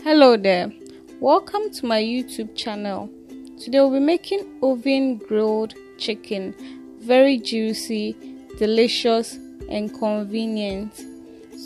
Hello there, welcome to my YouTube channel. Today we'll be making oven grilled chicken. Very juicy, delicious and convenient.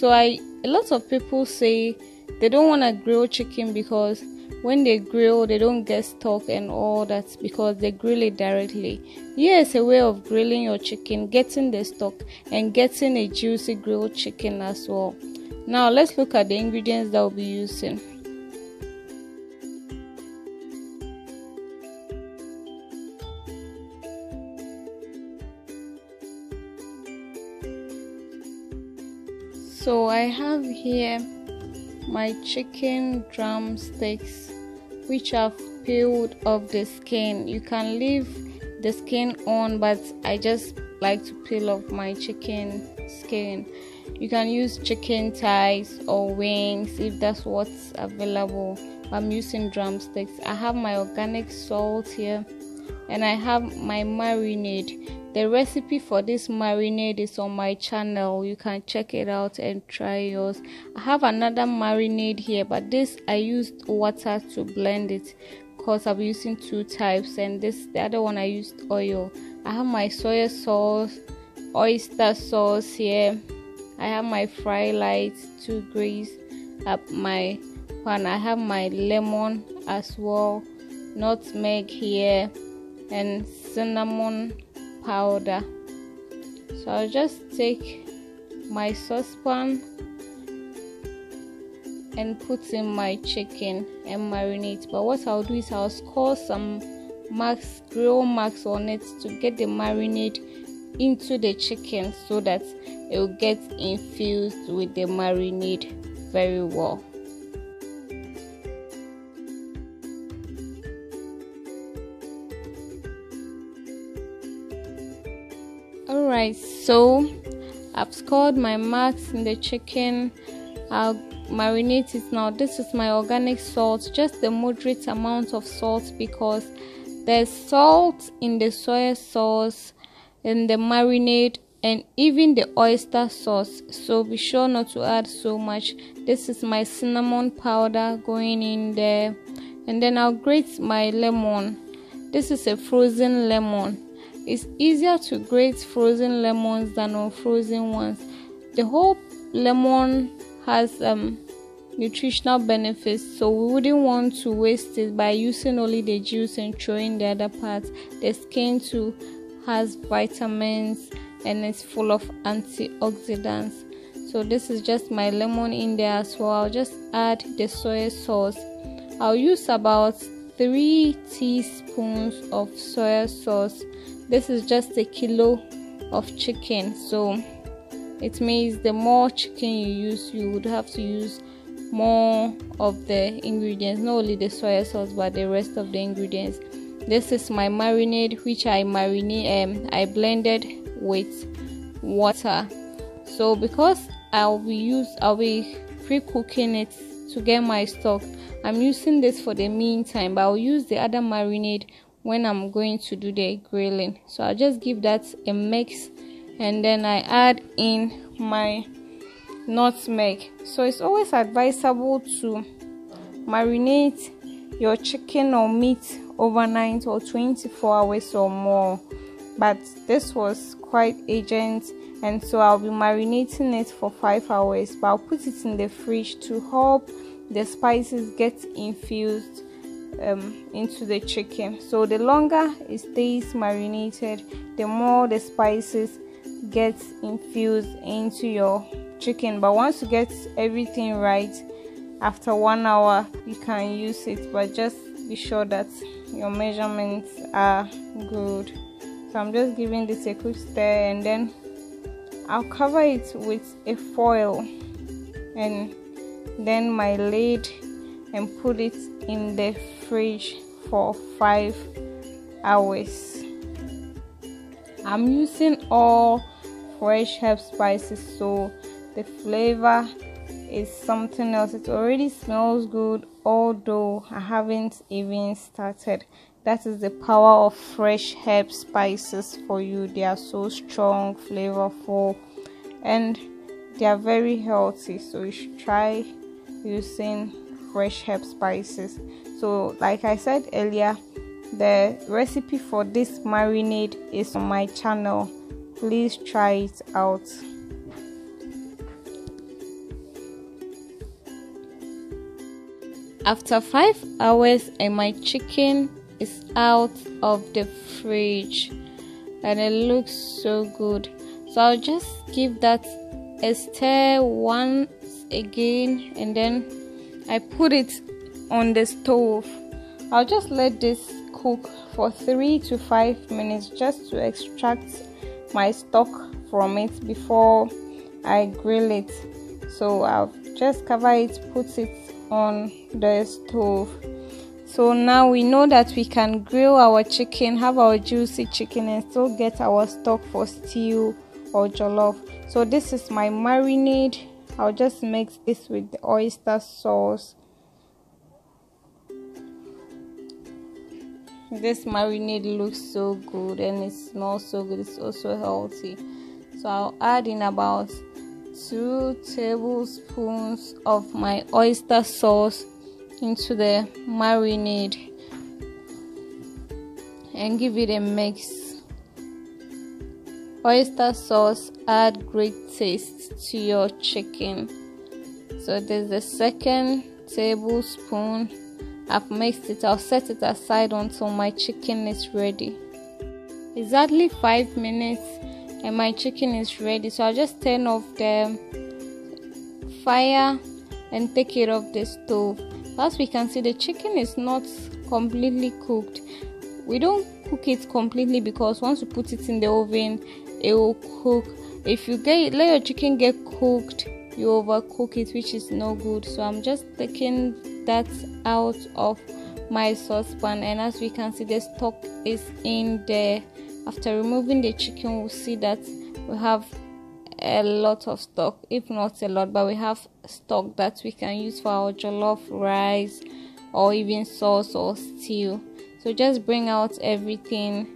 A lot of people say they don't want to grill chicken because when they grill they don't get stuck and all that because they grill it directly. Here's a way of grilling your chicken, getting the stock and getting a juicy grilled chicken as well. Now let's look at the ingredients that we'll be using. So I have here my chicken drumsticks, which I've peeled off the skin. You can leave the skin on, but I just like to peel off my chicken skin. You can use chicken thighs or wings if that's what's available. I'm using drumsticks. I have my organic salt here and I have my marinade. The recipe for this marinade is on my channel. You can check it out and try yours. I have another marinade here, but this I used water to blend it because I'm using two types, and the other one I used oil. I have my soy sauce, oyster sauce here. I have my fry lights to grease up my pan. I have my lemon as well, nutmeg here, and cinnamon powder. So I'll just take my saucepan and put in my chicken and marinate. But what I'll do is I'll score some grill marks on it to get the marinade into the chicken so that it will get infused with the marinade very well. Alright, so I've scored my marks in the chicken. I'll marinate it now. This is my organic salt, just a moderate amount of salt because there's salt in the soy sauce, in the marinade, and even the oyster sauce. So be sure not to add so much. This is my cinnamon powder going in there, and then I'll grate my lemon. This is a frozen lemon. It's easier to grate frozen lemons than unfrozen ones. The whole lemon has nutritional benefits, so we wouldn't want to waste it by using only the juice and throwing the other parts. The skin too has vitamins and it's full of antioxidants. So this is just my lemon in there as well. I'll just add the soy sauce. I'll use about 3 teaspoons of soy sauce. This is just a kilo of chicken, so it means the more chicken you use, you would have to use more of the ingredients, not only the soy sauce but the rest of the ingredients. This is my marinade, which I blended with water. So because I'll be pre-cooking it to get my stock, I'm using this for the meantime, but I'll use the other marinade when I'm going to do the grilling. So I'll just give that a mix, and then I add in my nutmeg. So it's always advisable to marinate your chicken or meat overnight or 24 hours or more, but this was quite urgent, and so I'll be marinating it for 5 hours, but I'll put it in the fridge to help the spices get infused into the chicken. So the longer it stays marinated, the more the spices get infused into your chicken. But once you get everything right, after 1 hour you can use it, but just be sure that your measurements are good. So I'm just giving this a quick stir, and then I'll cover it with a foil and then my lid and put it in the fridge for 5 hours. I'm using all fresh herb spices, so the flavor is something else. It already smells good, although I haven't even started. That is the power of fresh herb spices for you. They are so strong, flavorful, and they are very healthy, so you should try using fresh herb spices. So like I said earlier, the recipe for this marinade is on my channel. Please try it out. After 5 hours and my chicken is out of the fridge and it looks so good, so I'll just give that a stir once again and then I put it on the stove. I'll just let this cook for 3 to 5 minutes just to extract my stock from it before I grill it. So I'll just cover it, put it on the stove. So now we know that we can grill our chicken, have our juicy chicken, and still get our stock for stew or jollof. So this is my marinade. I'll just mix this with the oyster sauce. This marinade looks so good and it smells so good. It's also healthy. So I'll add in about 2 tablespoons of my oyster sauce into the marinade and give it a mix. Oyster sauce add great taste to your chicken. So there's the second tablespoon. I've mixed it. I'll set it aside until my chicken is ready. Exactly 5 minutes and my chicken is ready. So I'll just turn off the fire and take it off the stove. As we can see, the chicken is not completely cooked. We don't cook it completely because once you put it in the oven, it will cook. If you let your chicken get cooked, you overcook it, which is no good. So I'm just taking that out of my saucepan, and as we can see, the stock is in there. After removing the chicken, we'll see that we have a lot of stock, if not a lot, but we have stock that we can use for our jollof rice or even sauce or stew. So just bring out everything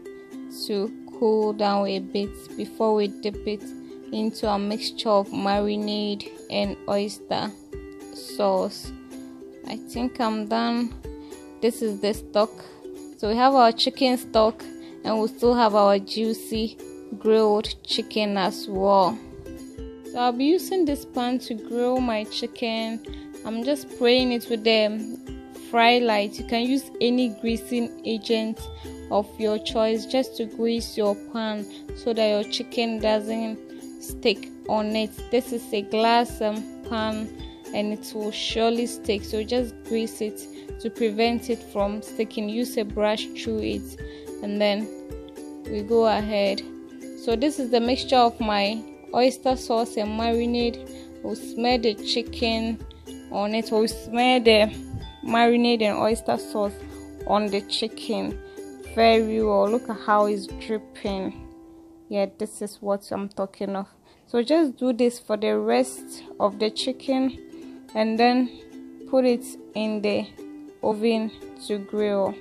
to cool down a bit before we dip it into a mixture of marinade and oyster sauce. I think I'm done. This is the stock. So we have our chicken stock and we still have our juicy grilled chicken as well. So I'll be using this pan to grill my chicken. I'm just spraying it with the fry light. You can use any greasing agent of your choice just to grease your pan so that your chicken doesn't stick on it. This is a glass pan and it will surely stick, so just grease it to prevent it from sticking. Use a brush through it and then we go ahead. So this is the mixture of my oyster sauce and marinade. We'll smear the chicken on it. We'll smear the marinade and oyster sauce on the chicken very well. Look at how it's dripping. Yeah, this is what I'm talking of. So just do this for the rest of the chicken and then put it in the oven to grill.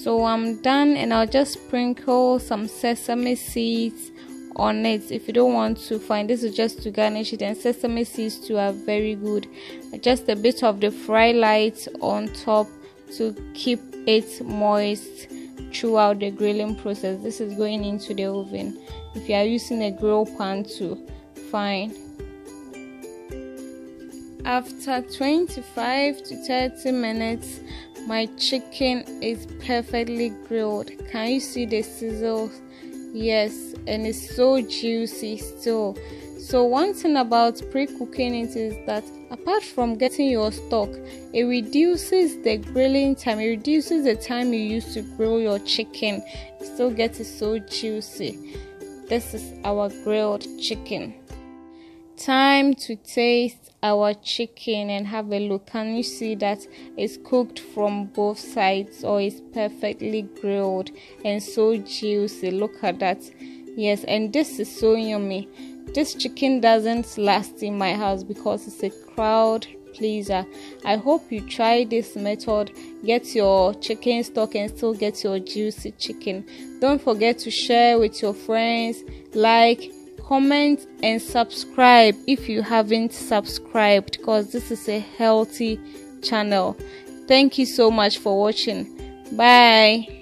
So I'm done, and I'll just sprinkle some sesame seeds on it. If you don't want to, fine, this is just to garnish it, and sesame seeds too are very good. Just a bit of the fry light on top to keep it moist throughout the grilling process. This is going into the oven. If you are using a grill pan too, fine. After 25 to 30 minutes, my chicken is perfectly grilled. Can you see the sizzle? Yes, and it's so juicy still. So one thing about pre-cooking it is that apart from getting your stock, it reduces the grilling time. It reduces the time you use to grill your chicken. You still get it so juicy. This is our grilled chicken. Time to taste our chicken and have a look. Can you see that it's cooked from both sides, or it's perfectly grilled and so juicy? Look at that. Yes, and this is so yummy. This chicken doesn't last in my house because it's a crowd pleaser. I hope you try this method, get your chicken stock and still get your juicy chicken. Don't forget to share with your friends, like, comment and subscribe if you haven't subscribed, because this is a healthy channel. Thank you so much for watching. Bye.